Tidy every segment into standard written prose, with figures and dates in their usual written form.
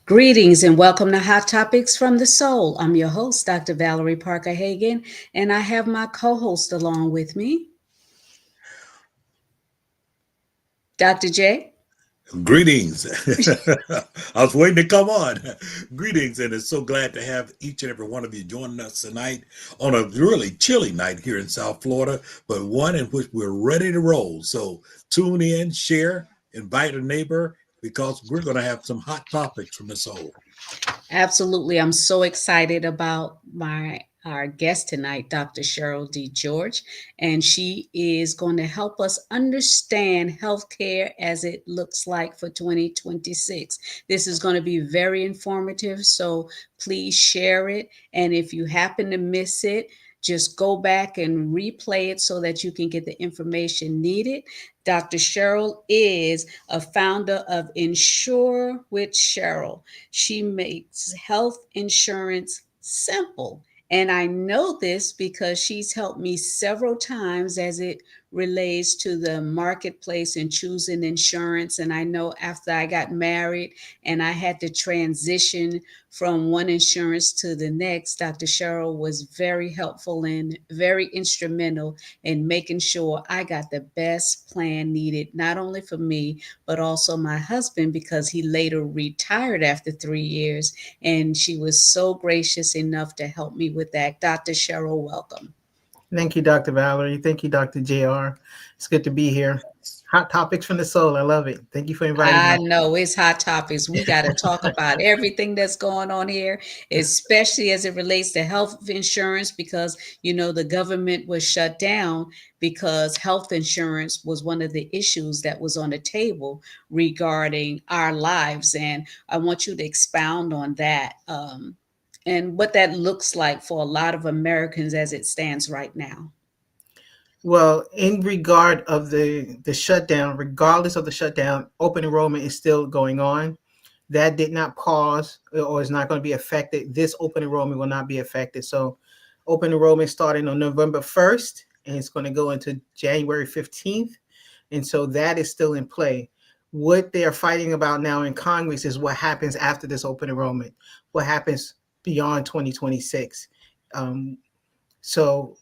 Greetings and welcome to Hot Topics from the Soul. I'm your host, Dr. Valerie Parker Hagan, and I have my co host along with me, Dr. J. Greetings. I was waiting to come on. Greetings, and it's so glad to have each and every one of you joining us tonight on a really chilly night here in South Florida, but one in which we're ready to roll. So tune in, share, invite a neighbor, because we're going to have some hot topics from the soul. Absolutely. I'm so excited about our guest tonight, Dr. Cheryl D. George, and she is going to help us understand healthcare as it looks like for 2026. This is going to be very informative, so please share it. And if you happen to miss it, just go back and replay it so that you can get the information needed. Dr. Cheryl is a founder of Insure with Cheryl. She makes health insurance simple. And I know this because she's helped me several times as it relates to the marketplace and choosing insurance. And I know after I got married and I had to transition from one insurance to the next, Dr. Cheryl was very helpful and very instrumental in making sure I got the best plan needed, not only for me, but also my husband, because he later retired after 3 years. And she was so gracious enough to help me with that. Dr. Cheryl, welcome. Thank you, Dr. Valerie. Thank you, Dr. JR. It's good to be here. Hot topics from the soul. I love it. Thank you for inviting I me. know it's hot topics. We got to talk about everything that's going on here, especially as it relates to health insurance, because the government was shut down because health insurance was one of the issues that was on the table regarding our lives. And I want you to expound on that, and what that looks like for a lot of Americans as it stands right now. Well, in regard of the shutdown, regardless of the shutdown, open enrollment is still going on. That did not pause or is not going to be affected. This open enrollment will not be affected. So open enrollment starting on November 1st and it's going to go into January 15th. And so that is still in play. What they are fighting about now in Congress is what happens after this open enrollment, what happens beyond 2026. Um, so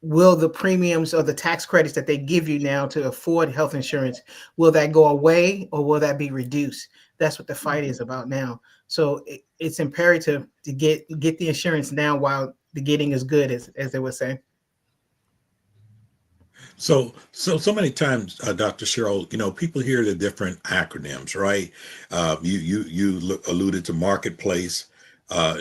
will the premiums or the tax credits that they give you now to afford health insurance, will that go away or will that be reduced? That's what the fight is about now. So it's imperative to get the insurance now while the getting is good, as they would say. So many times, Dr. Cheryl, people hear the different acronyms, right? You alluded to marketplace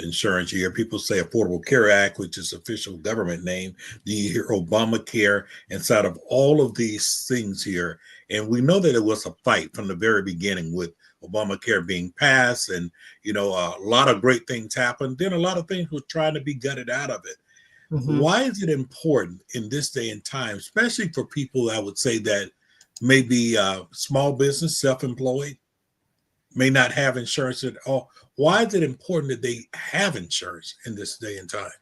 insurance. You hear people say Affordable Care Act, which is official government name. Do you hear Obamacare inside of all of these things here? And we know that it was a fight from the very beginning with Obamacare being passed, and a lot of great things happened. Then a lot of things were trying to be gutted out of it. Mm-hmm. Why is it important in this day and time, especially for people, I would say, that may be small business, self-employed, may not have insurance at all? Why is it important that they have insurance in this day and time?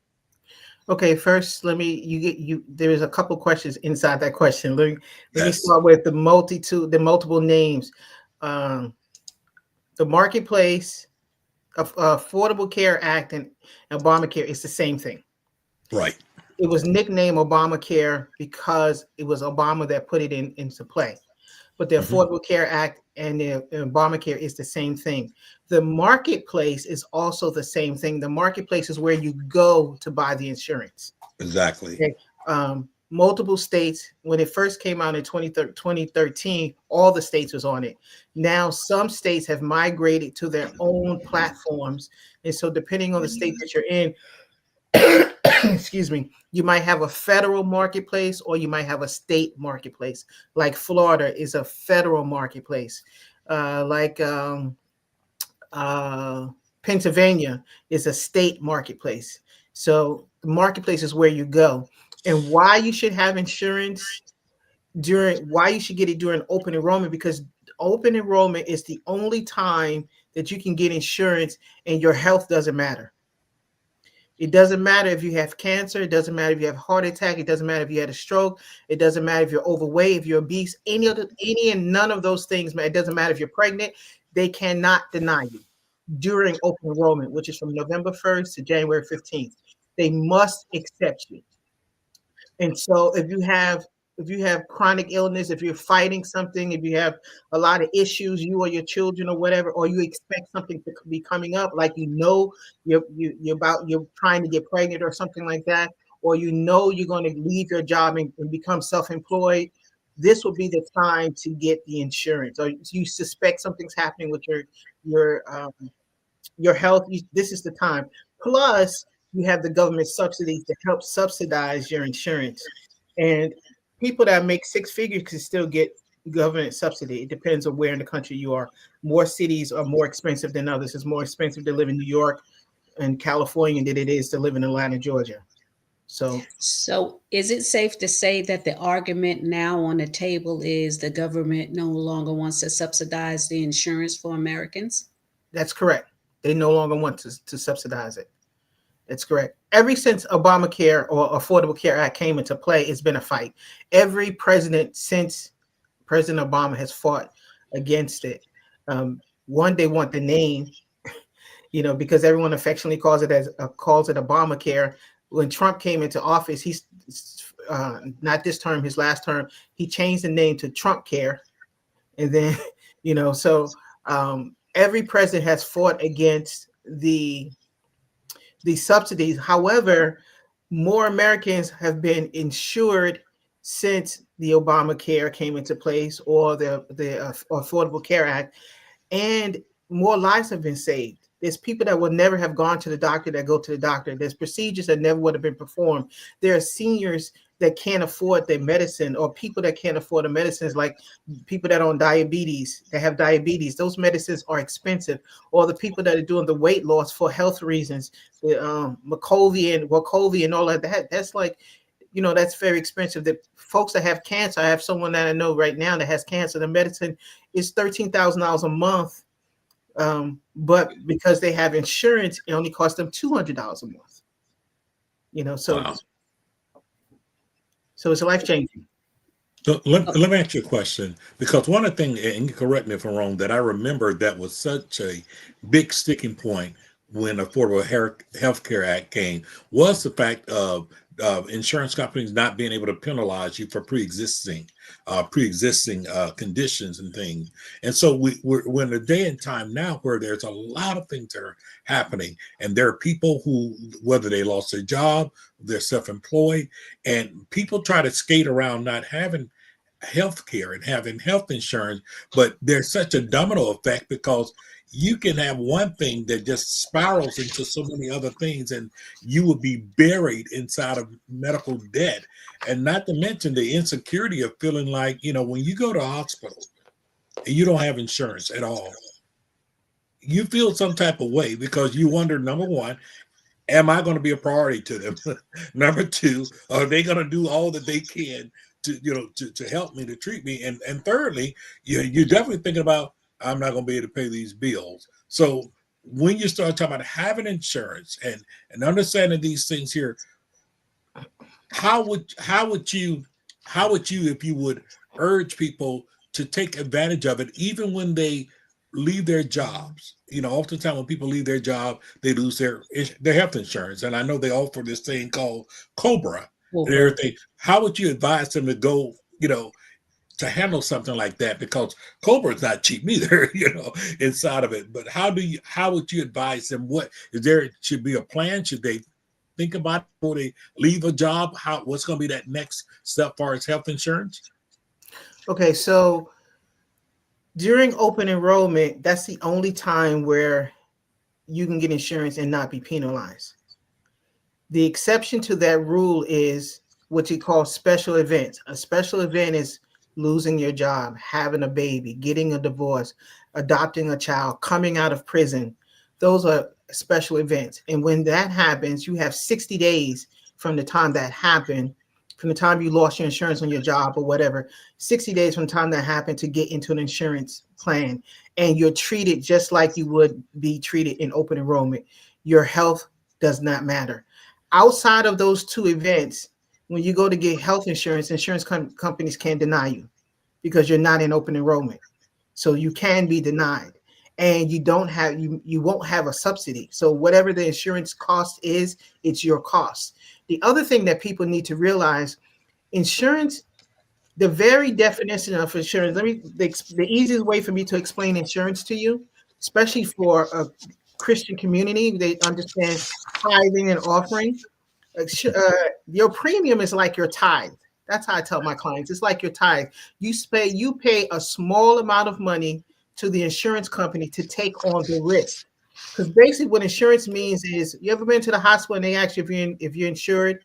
Okay, first there's a couple questions inside that question. Let me Yes. start with the multiple names. Um, the marketplace of Affordable Care Act and Obamacare is the same thing. Right. It was nicknamed Obamacare because it was Obama that put it into play. But the Hmm. Affordable Care Act and the Obamacare is the same thing. The marketplace is also the same thing. The marketplace is where you go to buy the insurance. Exactly. Okay. Multiple states, when it first came out in 2013, all the states was on it. Now some states have migrated to their own platforms. And so depending on the state that you're in, excuse me, you might have a federal marketplace or you might have a state marketplace. Like Florida is a federal marketplace. Like Pennsylvania is a state marketplace. So the marketplace is where you go. And why you should have insurance why you should get it during open enrollment, because open enrollment is the only time that you can get insurance and your health doesn't matter. It doesn't matter if you have cancer. It doesn't matter if you have a heart attack. It doesn't matter if you had a stroke. It doesn't matter if you're overweight, if you're obese, any and none of those things. It doesn't matter if you're pregnant. They cannot deny you. during open enrollment, which is from November 1st to January 15th. They must accept you. And so if you have chronic illness, if you're fighting something, if you have a lot of issues, you or your children or whatever, or you expect something to be coming up, like you're trying to get pregnant or something like that, or you're going to leave your job and become self-employed, this will be the time to get the insurance. Or you suspect something's happening with your your health, this is the time. Plus, you have the government subsidies to help subsidize your insurance. And people that make six figures can still get government subsidy. It depends on where in the country you are. More cities are more expensive than others. It's more expensive to live in New York and California than it is to live in Atlanta, Georgia. So So, is it safe to say that the argument now on the table is the government no longer wants to subsidize the insurance for Americans? that's correct. They no longer want to subsidize it. That's correct. Ever since Obamacare or Affordable Care Act came into play, it's been a fight. Every president since President Obama has fought against it. One, they want the name, because everyone affectionately calls it Obamacare. When Trump came into office, he's not this term, his last term, he changed the name to Trump Care, and then every president has fought against the subsidies. However, more Americans have been insured since the Obamacare came into place, or the Affordable Care Act, and more lives have been saved. There's people that would never have gone to the doctor that go to the doctor. There's procedures that never would have been performed. There are seniors that can't afford their medicine, or people that can't afford the medicines, like people that own diabetes, that have diabetes. Those medicines are expensive. Or the people that are doing the weight loss for health reasons, the Wegovy and all of that. That's like, that's very expensive. The folks that have cancer, I have someone that I know right now that has cancer. The medicine is $13,000 a month. But because they have insurance, it only costs them $200 a month. Wow. So it's life changing. So let me ask you a question, because one of the things, and you correct me if I'm wrong, that I remember that was such a big sticking point when Health Care Act came was the fact of insurance companies not being able to penalize you for pre-existing conditions and things. And so we're in a day and time now where there's a lot of things that are happening, and there are people who, whether they lost their job, they're self-employed, and people try to skate around not having health care and having health insurance, but there's such a domino effect, because you can have one thing that just spirals into so many other things, and you will be buried inside of medical debt. And not to mention the insecurity of feeling like, when you go to a hospital and you don't have insurance at all, you feel some type of way, because you wonder, number one, am I going to be a priority to them? Number two, are they going to do all that they can to help me, to treat me? And thirdly, you're definitely thinking about, I'm not going to be able to pay these bills. So when you start talking about having insurance and understanding these things here, how would you, if you would, urge people to take advantage of it, even when they leave their jobs? Oftentimes when people leave their job, they lose their health insurance. And I know they offer this thing called Cobra and everything. How would you advise them to go, to handle something like that? Because Cobra is not cheap neither, inside of it. But how would you advise them? Should be a plan? Should they think about it before they leave a job? What's going to be that next step as far as health insurance? Okay, so during open enrollment, that's the only time where you can get insurance and not be penalized. The exception to that rule is what you call special events. A special event is losing your job, having a baby, getting a divorce, adopting a child, coming out of prison. Those are special events. And when that happens, you have 60 days from the time that happened, from the time you lost your insurance on your job or whatever, 60 days from the time that happened to get into an insurance plan. And you're treated just like you would be treated in open enrollment. Your health does not matter. Outside of those two events, when you go to get health insurance, companies can deny you because you're not in open enrollment. So you can be denied. and you won't have a subsidy. So whatever the insurance cost is, it's your cost. The other thing that people need to realize, insurance, the very definition of insurance, the easiest way for me to explain insurance to you, especially for a Christian community, they understand tithing and offering. Your premium is like your tithe. That's how I tell my clients. It's like your tithe. You pay a small amount of money to the insurance company to take on the risk. Because basically, what insurance means is, you ever been to the hospital and they ask you if you're insured,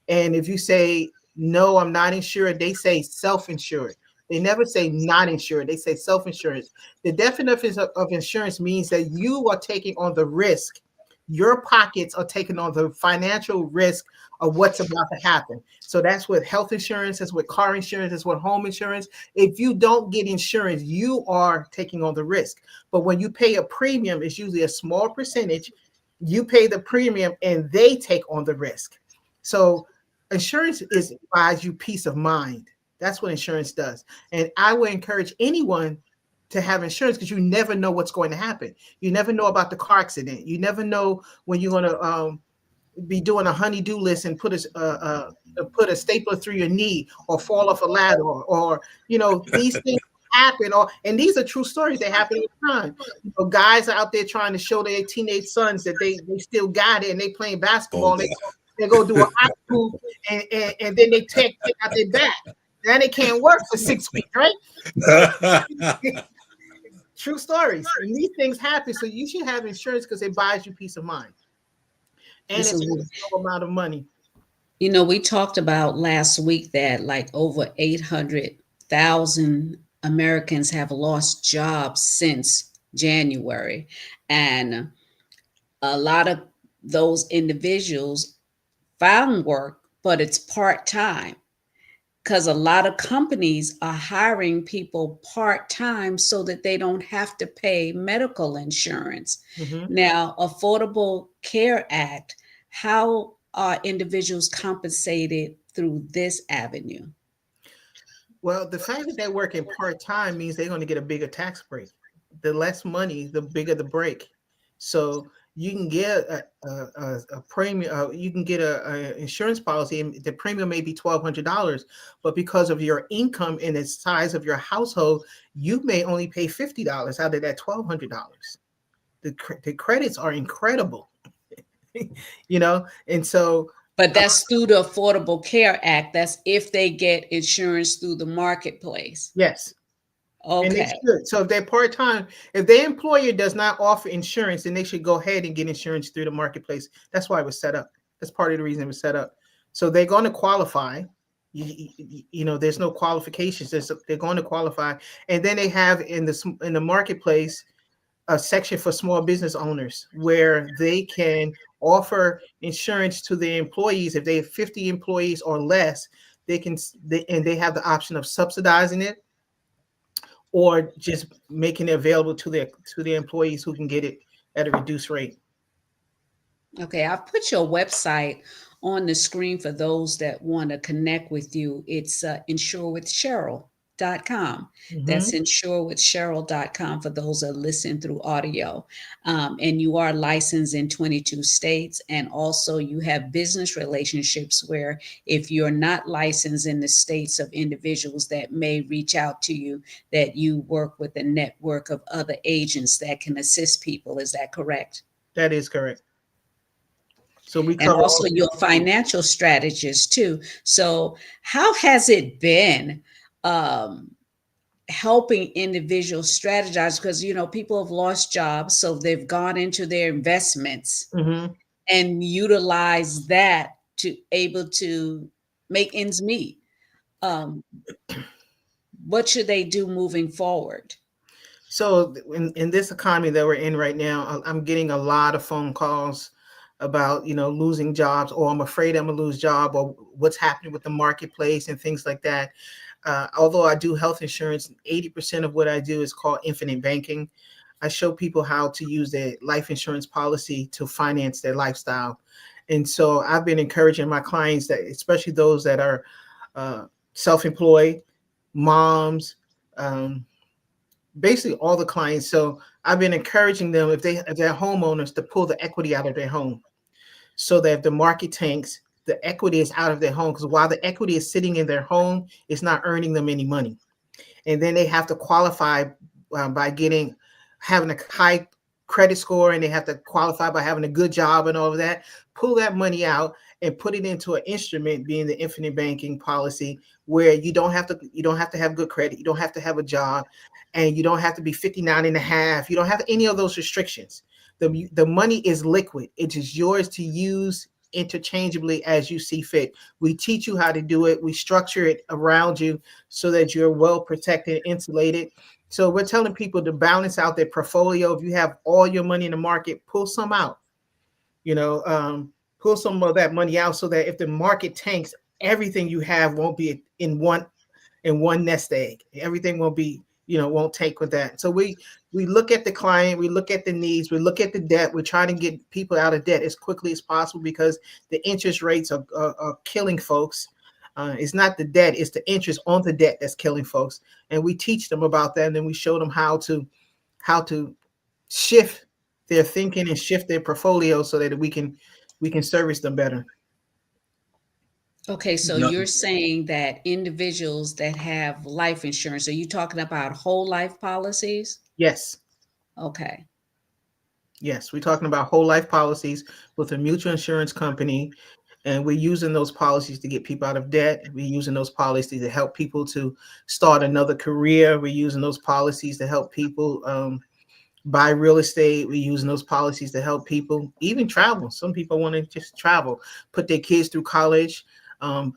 and if you say no, I'm not insured, they say self-insured. They never say not insured. They say self-insurance. The definition of insurance means that you are taking on the risk. Your pockets are taking on the financial risk of what's about to happen. So that's with health insurance, that's with car insurance, that's with home insurance. If you don't get insurance, you are taking on the risk. But when you pay a premium, it's usually a small percentage. You pay the premium and they take on the risk. So insurance buys you peace of mind. That's what insurance does. And I would encourage anyone to have insurance, because you never know what's going to happen. You never know about the car accident. You never know when you're going to be doing a honey-do list and put a stapler through your knee, or fall off a ladder, or these things happen. And these are true stories that happen all the time. Guys are out there trying to show their teenage sons that they still got it, and they playing basketball. Oh, yeah. They go do an hoop, and then they take out their back. Then they can't work for 6 weeks, right? True stories. And these things happen. So you should have insurance, because it buys you peace of mind. And it's a small amount of money. We talked about last week that like over 800,000 Americans have lost jobs since January. And a lot of those individuals found work, but it's part time, because a lot of companies are hiring people part-time so that they don't have to pay medical insurance. Mm-hmm. Now, Affordable Care Act, how are individuals compensated through this avenue? Well, the fact that they're working part-time means they're going to get a bigger tax break. The less money, the bigger the break. So you can get a premium. You can get a insurance policy, and the premium may be $1,200, but because of your income and the size of your household, you may only pay $50 out of that $1,200. The credits are incredible, and so. But that's through the Affordable Care Act. That's if they get insurance through the marketplace. Yes. And they Okay. should. So if they're part-time, if their employer does not offer insurance, then they should go ahead and get insurance through the marketplace. That's why it was set up. That's part of the reason it was set up. So they're going to qualify. There's no qualifications. They're going to qualify. And then they have in the marketplace a section for small business owners where they can offer insurance to their employees. If they have 50 employees or less, they have the option of subsidizing it, or just making it available to their employees who can get it at a reduced rate. Okay, I've put your website on the screen for those that want to connect with you. It's insurewithcheryl.com. Mm-hmm. That's insurewithcheryl.com for those that listen through audio. And you are licensed in 22 states. And also you have business relationships where if you're not licensed in the states of individuals that may reach out to you, that you work with a network of other agents that can assist people. Is that correct? That is correct. So we and also your financial strategist too. So how has it been helping individuals strategize? Because people have lost jobs, so they've gone into their investments Mm-hmm. and utilize that to able to make ends meet. What should they do moving forward? So in this economy that we're in right now, I'm getting a lot of phone calls about losing jobs, or I'm afraid I'm gonna lose job, or what's happening with the marketplace and things like that. Although I do health insurance, 80% of what I do is called infinite banking. I show people how to use their life insurance policy to finance their lifestyle. And so I've been encouraging my clients, that especially those that are self-employed, moms, basically all the clients. So I've been encouraging them, if they're homeowners, to pull the equity out of their home, so that if the market tanks, the equity is out of their home. Because while the equity is sitting in their home, it's not earning them any money. And then they have to qualify by getting having a high credit score, and they have to qualify by having a good job and all of that. Pull that money out and put it into an instrument, being the infinite banking policy, where you don't have to have good credit, you don't have to have a job, and you don't have to be 59 and a half. You don't have any of those restrictions. The money is liquid. It is yours to use interchangeably as you see fit. We teach you how to do it. We structure it around you so that you're well protected, insulated. So we're telling people to balance out their portfolio. If you have all your money in the market, pull some out. You know, pull some of that money out so that if the market tanks, everything you have won't be in one nest egg. Everything won't be, won't take with that. So we look at the client, we look at the needs, we look at the debt. We're trying to get people out of debt as quickly as possible because the interest rates are killing folks. It's not the debt, it's the interest on the debt that's killing folks. And we teach them about that, and then we show them how to shift their thinking and shift their portfolio so that we can service them better. Okay, so No, you're saying that individuals that have life insurance, are you talking about whole life policies? Yes. Okay. Yes, we're talking about whole life policies with a mutual insurance company, and we're using those policies to get people out of debt. We're using those policies to help people to start another career. We're using those policies to help people buy real estate. We're using those policies to help people even travel. Some people want to just travel, put their kids through college,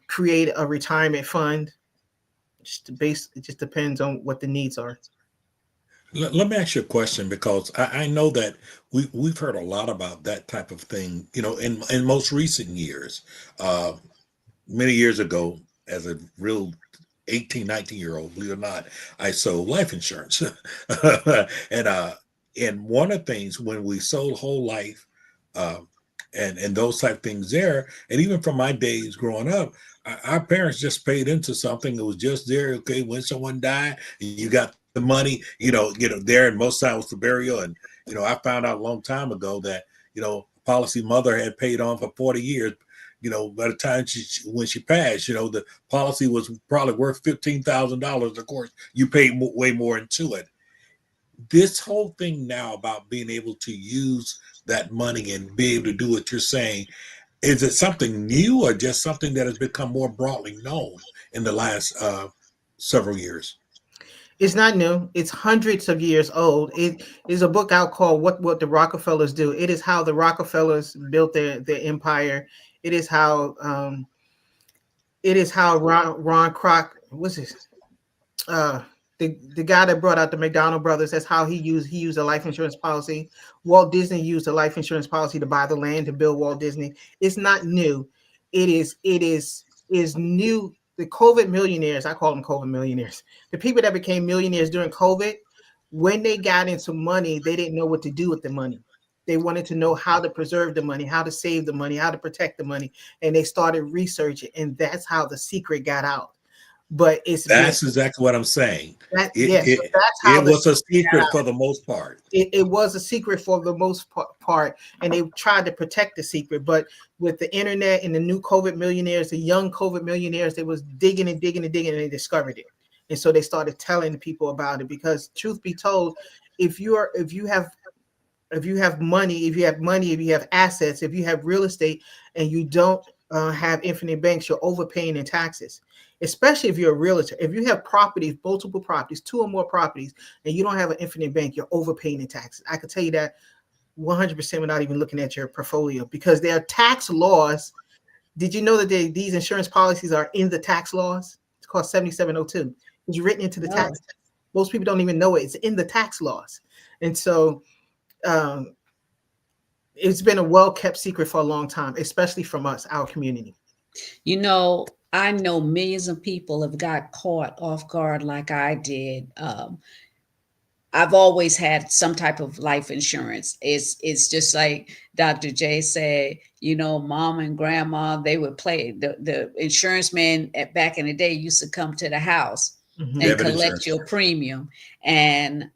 create a retirement fund. It just depends on what the needs are. let me ask you a question because I know that we've heard a lot about that type of thing, in most recent years. Uh, Many years ago, as a real 18, 19-year old, believe it or not, I sold life insurance. and and one of the things when we sold whole life, uh, and those type of things there, and even from my days growing up, our parents just paid into something that was just there. Okay, when someone died, you got the money, there, and most times for burial. And I found out a long time ago that policy mother had paid on for 40 years. By the time when she passed, the policy was probably worth $15,000. Of course, you paid way more into it. This whole thing now about being able to use that money and be able to do what you're saying, is it something new or just something that has become more broadly known in the last several years? It's not new. It's hundreds of years old. It is a book out called "What the Rockefellers Do." It is how the Rockefellers built their empire. It is how Ron Kroc, what's his uh the guy that brought out the McDonald brothers. That's how he used a life insurance policy. Walt Disney used a life insurance policy to buy the land to build Walt Disney. It's not new. It is new. The COVID millionaires, I call them COVID millionaires. The people that became millionaires during COVID, when they got into money, they didn't know what to do with the money. They wanted to know how to preserve the money, how to save the money, how to protect the money, and they started researching, and that's how the secret got out. But it's been That's exactly what I'm saying. that It yes, but it that's how it the was a secret got secret out. for the most part. It was a secret for the most part, and they tried to protect the secret. But with the internet and the new COVID millionaires, the young COVID millionaires, they was digging and digging and digging, and they discovered it. And so they started telling people about it. Because truth be told, if you have money, if you have assets, if you have real estate, and you don't have infinite banks, you're overpaying in taxes. Especially if you're a realtor. If you have properties, multiple properties, two or more properties, and you don't have an infinite bank, you're overpaying in taxes. I can tell you that 100% without even looking at your portfolio, because there are tax laws. Did you know that these insurance policies are in the tax laws? It's called 7702. It's written into the Oh, tax. Most people don't even know it. It's in the tax laws. And so um, it's been a well kept secret for a long time, especially from us, our community. I know millions of people have got caught off guard like I did. I've always had some type of life insurance. It's just like Dr. J said, mom and grandma, they would play the insurance man back in the day used to come to the house Hmm. and Debit collect insurance. your premium. And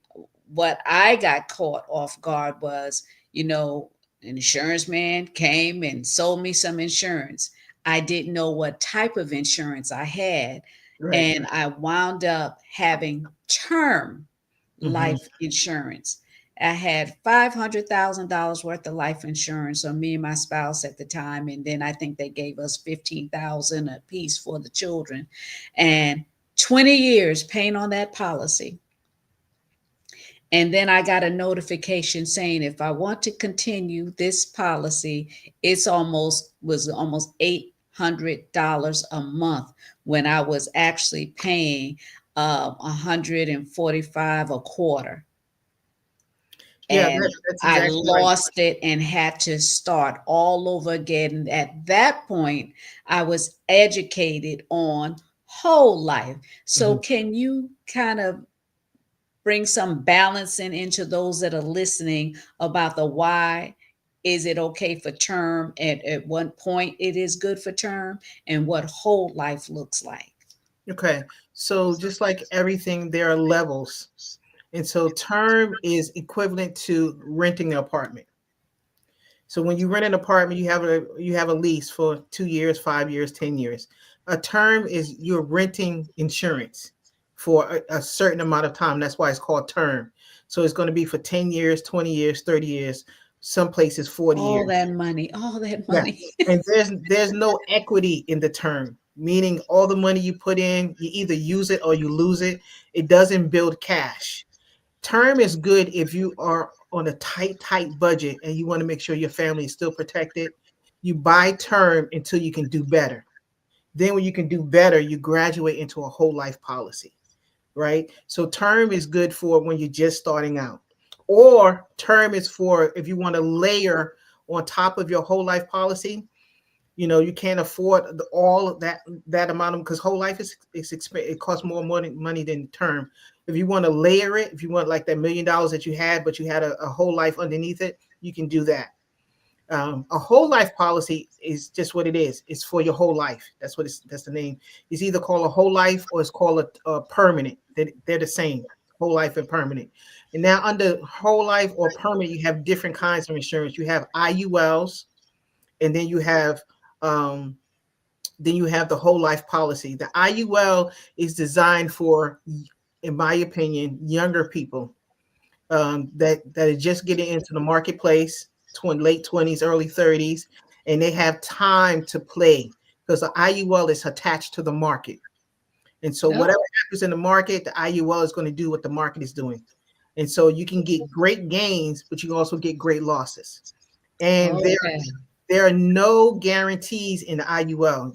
what I got caught off guard was, you know, an insurance man came and sold me some insurance. I didn't know what type of insurance I had. Right. And I wound up having term Hmm. life insurance. I had $500,000 worth of life insurance on me and my spouse at the time, and then I think they gave us 15,000 a piece for the children, and 20 years paying on that policy. And then I got a notification saying if I want to continue this policy, it was almost $800 a month when I was actually paying 145 a quarter. Yeah, And that's I exactly right. lost it and had to start all over again. At that point, I was educated on whole life. So, Hmm. can you kind of bring some balancing into those that are listening about the why? Is it okay for term? At what point it is good for term, and what whole life looks like? Okay. So just like everything, there are levels. And so term is equivalent to renting an apartment. So when you rent an apartment, you have a lease for 2 years, 5 years, 10 years. A term is you're renting insurance for a certain amount of time. That's why it's called term. So it's going to be for 10 years, 20 years, 30 years, some places 40 All years. that money, all that Yeah. money. And there's no equity in the term, meaning all the money you put in, you either use it or you lose it. It doesn't build cash. Term is good if you are on a tight budget and you want to make sure your family is still protected. You buy term until you can do better. Then when you can do better, you graduate into a whole life policy, right? So term is good for when you're just starting out. Or term is for if you want to layer on top of your whole life policy. You can't afford all of that amount of, because whole life is expensive. It costs more money than term. If you want to layer it, if you want like that $1 million that you had, but you had a whole life underneath it, you can do that. A whole life policy is just what it is. It's for your whole life. That's the name. It's either called a whole life or it's called a permanent. They're the same, whole life and permanent. And now under whole life or permanent, you have different kinds of insurance. You have IULs, and um, then you have the whole life policy. The IUL is designed for, in my opinion, younger people that are just getting into the marketplace, late 20s, early 30s, and they have time to play because the IUL is attached to the market. And so No. whatever happens in the market, the IUL is going to do what the market is doing. And so you can get great gains, but you can also get great losses. And Okay. there are no guarantees in the IUL.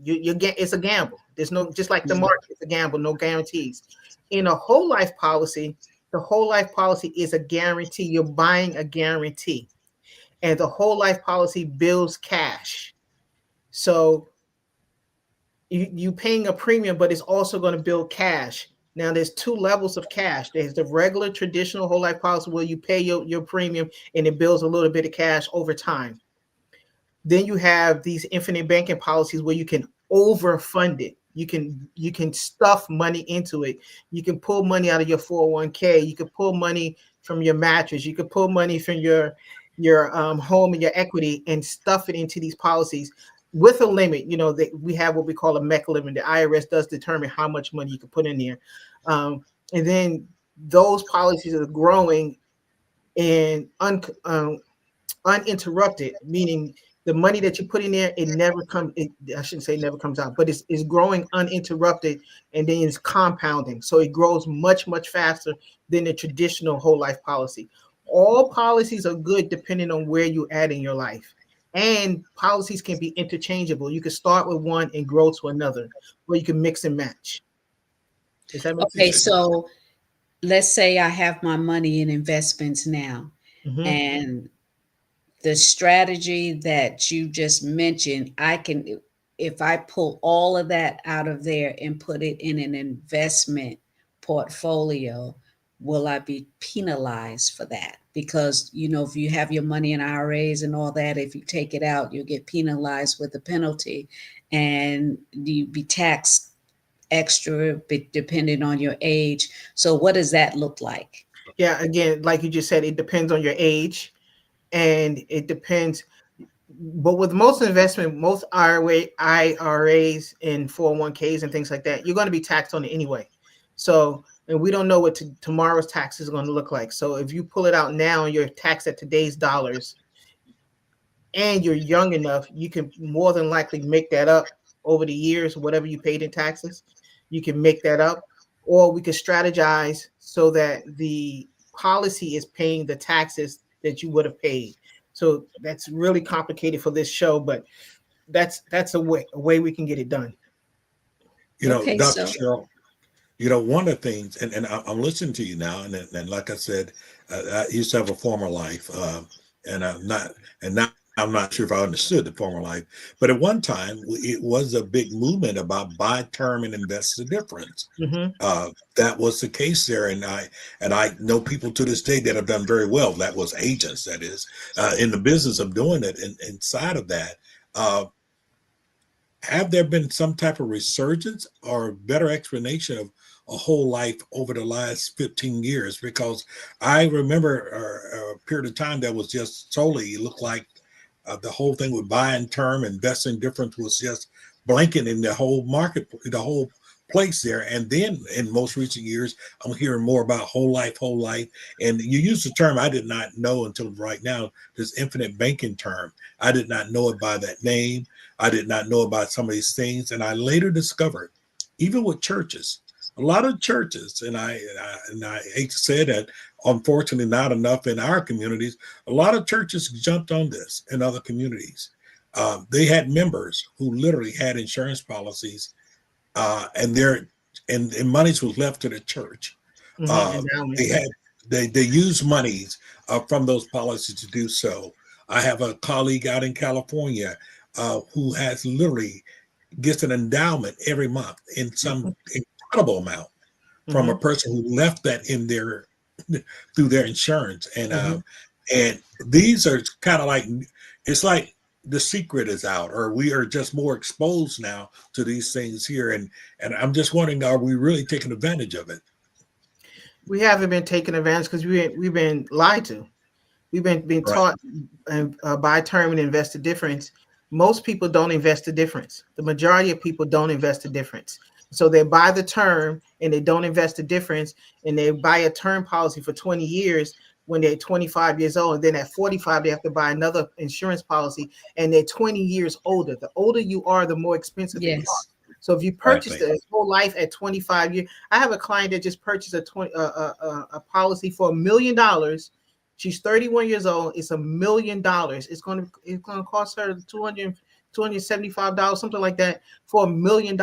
You get, it's a gamble. There's no, just like the market, it's a gamble, no guarantees. In a whole life policy, the whole life policy is a guarantee. You're buying a guarantee, and the whole life policy builds cash. So you paying a premium, but it's also going to build cash. Now there's two levels of cash. There's the regular traditional whole life policy where you pay your premium and it builds a little bit of cash over time. Then you have these infinite banking policies where you can overfund it. You can stuff money into it. You can pull money out of your 401k. You can pull money from your mattress. You can pull money from your home and your equity and stuff it into these policies with a limit. That we have what we call a MEC limit. The IRS does determine how much money you can put in there, and then those policies are growing and uninterrupted, meaning the money that you put in there, it never comes. I shouldn't say never comes out, but it's growing uninterrupted, and then it's compounding. So it grows much faster than the traditional whole life policy. All policies are good depending on where you're at in your life. And policies can be interchangeable. You can start with one and grow to another, or you can mix and match. Does that make Okay, sense? so let's say I have my money in investments now, Hmm. and the strategy that you just mentioned, I can, if I pull all of that out of there and put it in an investment portfolio, will I be penalized for that? Because, if you have your money in IRAs and all that, if you take it out, you'll get penalized with a penalty and you be taxed extra depending on your age. So what does that look like? Yeah, again, like you just said, it depends on your age, and it depends. But with most investment, most IRAs and 401ks and things like that, you're going to be taxed on it anyway. So, and we don't know what tomorrow's tax is going to look like. So, if you pull it out now and you're taxed at today's dollars, and you're young enough, you can more than likely make that up over the years, whatever you paid in taxes, you can make that up. Or we could strategize so that the policy is paying the taxes that you would have paid. So that's really complicated for this show, but that's a way we can get it done. Okay, Dr. so Cheryl, one of the things, and I'm listening to you now, and like I said, I used to have a former life, and now I'm not sure if I understood the former life, but at one time it was a big movement about buy term and invest the difference. Hmm. That was the case there, and I know people to this day that have done very well. That was agents, that is, in the business of doing it. And inside of that, uh, have there been some type of resurgence or better explanation of a whole life over the last 15 years? Because I remember a period of time that was just solely, it looked like the whole thing with buying term, investing difference was just blanketing the whole market, the whole place there. And then in most recent years, I'm hearing more about whole life, whole life. And you use the term I did not know until right now, this infinite banking term. I did not know it by that name. I did not know about some of these things. And I later discovered, even with churches, a lot of churches, and I hate to say that, unfortunately, not enough in our communities. A lot of churches jumped on this in other communities. They had members who literally had insurance policies, and and monies was left to the church. Hmm. Uh, they Endowments. had they used monies from those policies to do so. I have a colleague out in California who has literally gets an endowment every month in some incredible amount from a Hmm. person who left that in their through their insurance. Hmm. And these are kind of like, it's like the secret is out, or we are just more exposed now to these things here. And I'm just wondering, are we really taking advantage of it? We haven't been taken advantage because we've been lied to. We've been being Right. taught buy term and invest the difference. Most people don't invest the difference. The majority of people don't invest the difference. So they buy the term and they don't invest the difference, and they buy a term policy for 20 years when they're 25 years old. And then at 45, they have to buy another insurance policy, and they're 20 years older. The older you are, the more expensive it yes. costs. So if you purchase Exactly. the whole life at 25 years, I have a client that just purchased a policy for $1 million. She's 31 years old. It's $1 million. It's going to cost her 275 dollars, something like that, for $1 million.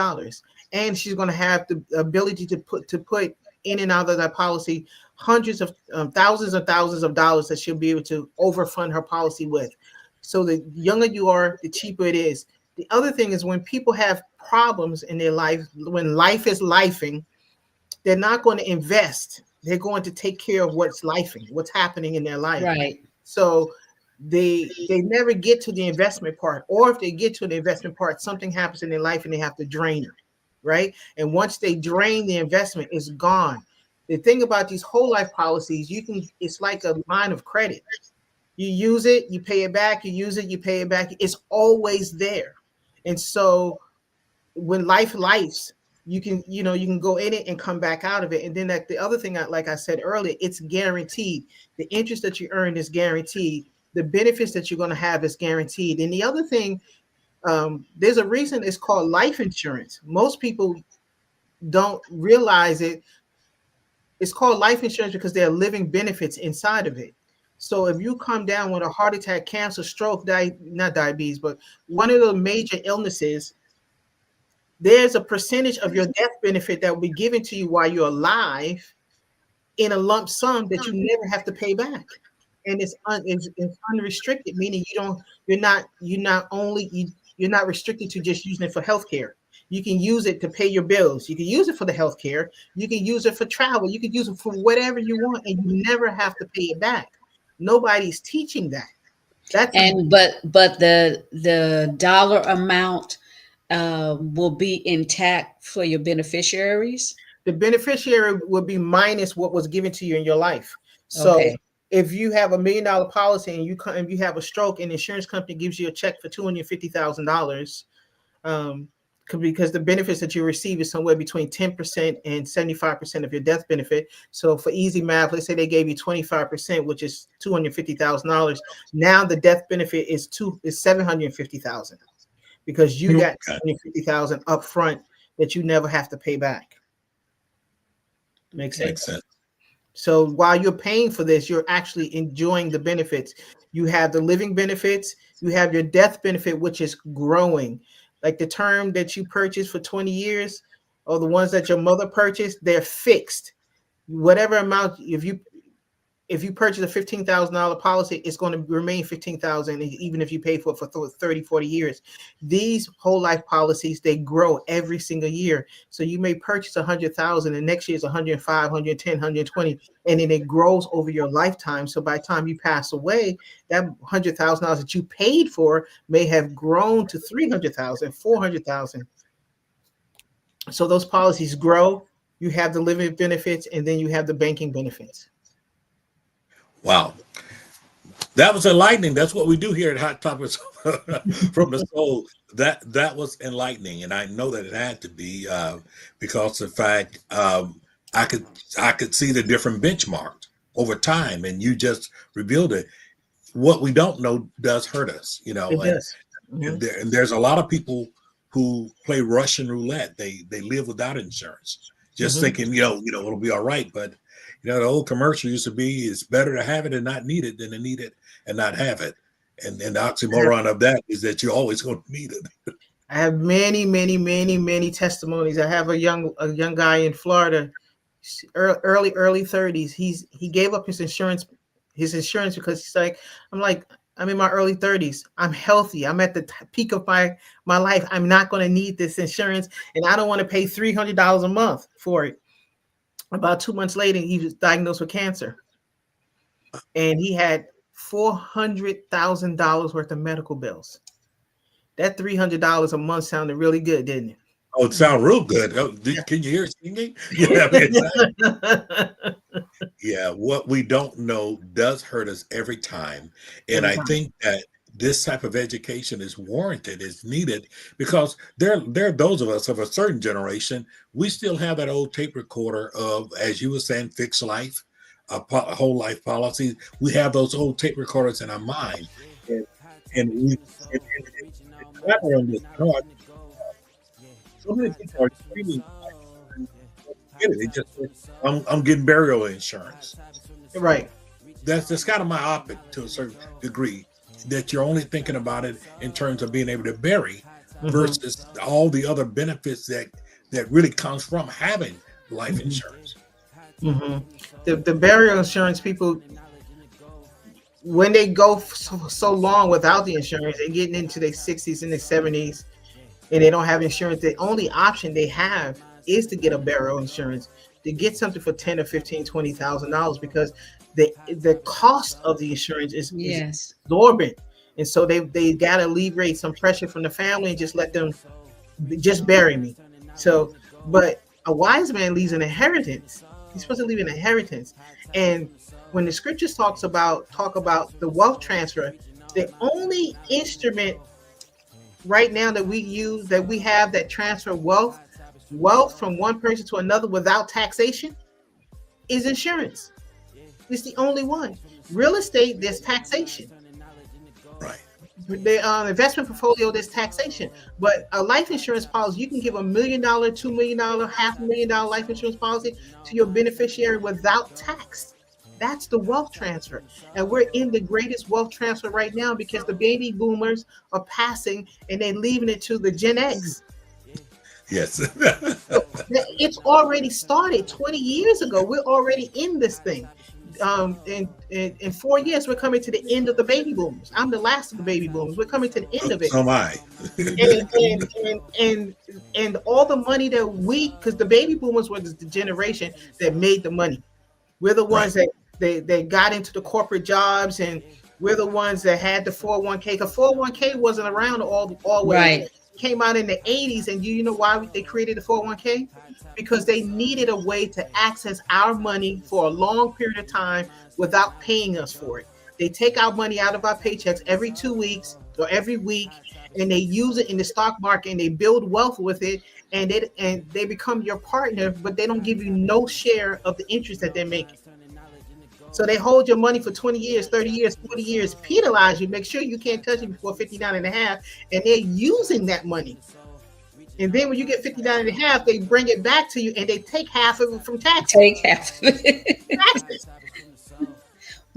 And she's going to have the ability to put in and out of that policy hundreds of thousands of dollars that she'll be able to overfund her policy with. So the younger you are, the cheaper it is. The other thing is when people have problems in their life, when life is lifing, they're not going to invest. They're going to take care of what's happening in their life. Right. So they never get to the investment part, or if they get to the investment part, something happens in their life and they have to drain it, right? And once they drain the investment, it's gone. The thing about these whole life policies, it's like a line of credit. You use it, you pay it back. You use it, you pay it back. It's always there. And so when life you can go in it and come back out of it. And then the other thing, like I said earlier, it's guaranteed. The interest that you earn is guaranteed. The benefits that you're going to have is guaranteed. And the other thing, there's a reason it's called life insurance. Most people don't realize it. It's called life insurance because there are living benefits inside of it. So if you come down with a heart attack, cancer, stroke, not diabetes, but one of the major illnesses, there's a percentage of your death benefit that will be given to you while you're alive in a lump sum that you never have to pay back. And it's unrestricted, meaning you're not restricted to just using it for healthcare. You can use it to pay your bills. You can use it for the healthcare. You can use it for travel. You can use it for whatever you want, and you never have to pay it back. Nobody's teaching that. That's a And but the dollar amount will be intact for your beneficiaries? The beneficiary would be minus what was given to you in your life. So Okay. if you have $1 million policy and you have a stroke and the insurance company gives you a check for $250,000, because the benefits that you receive is somewhere between 10% and 75% of your death benefit. So for easy math, let's say they gave you 25%, which is $250,000. Now the death benefit is 750,000 because you got Okay. 250,000 up front that you never have to pay back. Makes Okay. Makes sense. sense. So while you're paying for this, you're actually enjoying the benefits. You have the living benefits, you have your death benefit, which is growing. Like the term that you purchased for 20 years, or the ones that your mother purchased, they're fixed. Whatever amount, if you purchase a $15,000 policy, it's going to remain 15,000 even if you pay for it for 30, 40 years. These whole life policies, they grow every single year. So you may purchase 100,000 and next year is 105, 110, 120, and then it grows over your lifetime. So by the time you pass away, that $100,000 that you paid for may have grown to 300,000, 400,000. So those policies grow. You have the living benefits and then you have the banking benefits. Wow. That was enlightening. That's what we do here at Hot Topics from the Soul. That was enlightening, and I know that it had to be because of the fact I could I could see the different benchmarks over time, and you just revealed it. What we don't know does hurt us, It and does. Mhm. and there's a lot of people who play Russian roulette. They live without insurance, just Mhm. thinking it'll be all right. But the old commercial used to be, it's better to have it and not need it than to need it and not have it. And the oxymoron of that is that you're always going to need it. I have many, many, many, many testimonies. I have a young guy in Florida, early 30s. He gave up his insurance because he's like, I'm in my early 30s. I'm healthy. I'm at the peak of my life. I'm not going to need this insurance, and I don't want to pay $300 a month for it. About 2 months later, he was diagnosed with cancer, and he had $400,000 worth of medical bills. That $300 a month sounded really good, didn't Oh, it sounds real good. Oh, can you hear it singing? Yeah, I mean, it? yeah. What we don't know does hurt us every time, and Every I time. think that this type of education is warranted, is needed, because there are those of us of a certain generation. We still have that old tape recorder of, as you were saying, fixed life, whole life policies. We have those old tape recorders in our mind, and, and we and elaborate on this. So many people are screaming, get it. They just say, I'm getting burial insurance. Right. That's kind of myopic to a certain degree, that you're only thinking about it in terms of being able to bury Mhm. versus all the other benefits that really comes from having life Mhm. insurance. Mhm. The burial insurance people, when they go so long without the insurance, they're getting into their 60s and their 70s, and they don't have insurance. The only option they have is to get a burial insurance, to get something for 10 or 15, $20,000, because the cost of the insurance is Yes. exorbitant. And so they gotta alleviate some pressure from the family and just let them just bury me. So, but a wise man leaves an inheritance. He's supposed to leave an inheritance. And when the scriptures talk about the wealth transfer, the only instrument right now that we use, that we have, that transfer wealth from one person to another without taxation, is insurance. It's the only one. Real estate, there's taxation. Right. The investment portfolio, there's taxation. But a life insurance policy, you can give $1 million, $2 million, $500,000 life insurance policy to your beneficiary without tax. That's the wealth transfer. And we're in the greatest wealth transfer right now because the baby boomers are passing and they're leaving it to the Gen X. Yes. So it's already started 20 years ago. We're already in this thing. In 4 years, we're coming to the end of the baby boomers. I'm the last of the baby boomers. We're coming to the end of it. So am I. And all the money that because the baby boomers were the generation that made the money. We're the Right. ones that they got into the corporate jobs, and we're the ones that had the 401k. Because 401k wasn't around always. Right. came out in the 80s, and you know why they created the 401k? Because they needed a way to access our money for a long period of time without paying us for it. They take our money out of our paychecks every 2 weeks or every week, and they use it in the stock market, and they build wealth with it, and they become your partner, but they don't give you no share of the interest that they're making. So they hold your money for 20 years, 30 years, 40 years, penalize you, make sure you can't touch it before 59 and a half, and they're using that money. And then when you get 59 and a half, they bring it back to you, and they take half of it from taxes. Take half of it. Taxes.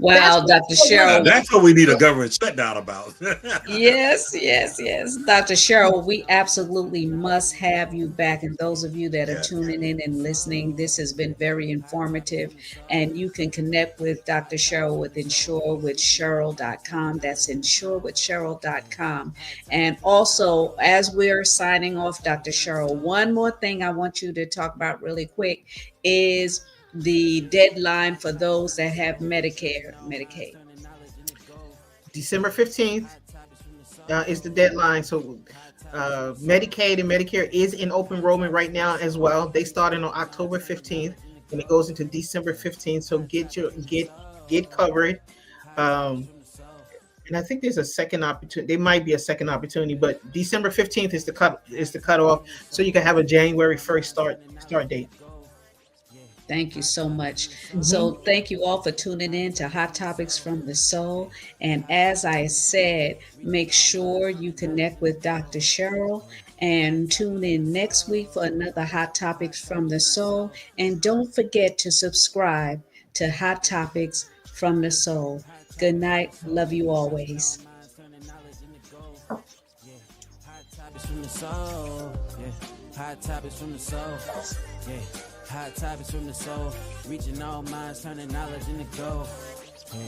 That's Wow, Dr. Now, Cheryl. that's what we need a government shutdown about. Yes, yes, yes. Dr. Cheryl, we absolutely must have you back. And those of you that are Yeah. tuning in and listening, this has been very informative. And you can connect with Dr. Cheryl with insurewithcheryl.com. That's insurewithcheryl.com. And also, as we're signing off, Dr. Cheryl, one more thing I want you to talk about really quick is the deadline for those that have Medicare, Medicaid. December 15th is the deadline. So Medicaid and Medicare is in open enrollment right now as well. They started on October 15th, and it goes into December 15th. So get covered. And I think there's a second opportunity. There might be a second opportunity, but December 15th is the cutoff, so you can have a January 1st start date. Thank you so much. So, Mhm. thank you all for tuning in to Hot Topics from the Soul. And as I said, make sure you connect with Dr. Cheryl and tune in next week for another Hot Topics from the Soul. And don't forget to subscribe to Hot Topics from the Soul. Good night. Love you always. Topics from the soul, yeah. Hot topics from the soul, yeah. Hot topics from the soul, reaching all minds, turning knowledge into gold. Yeah.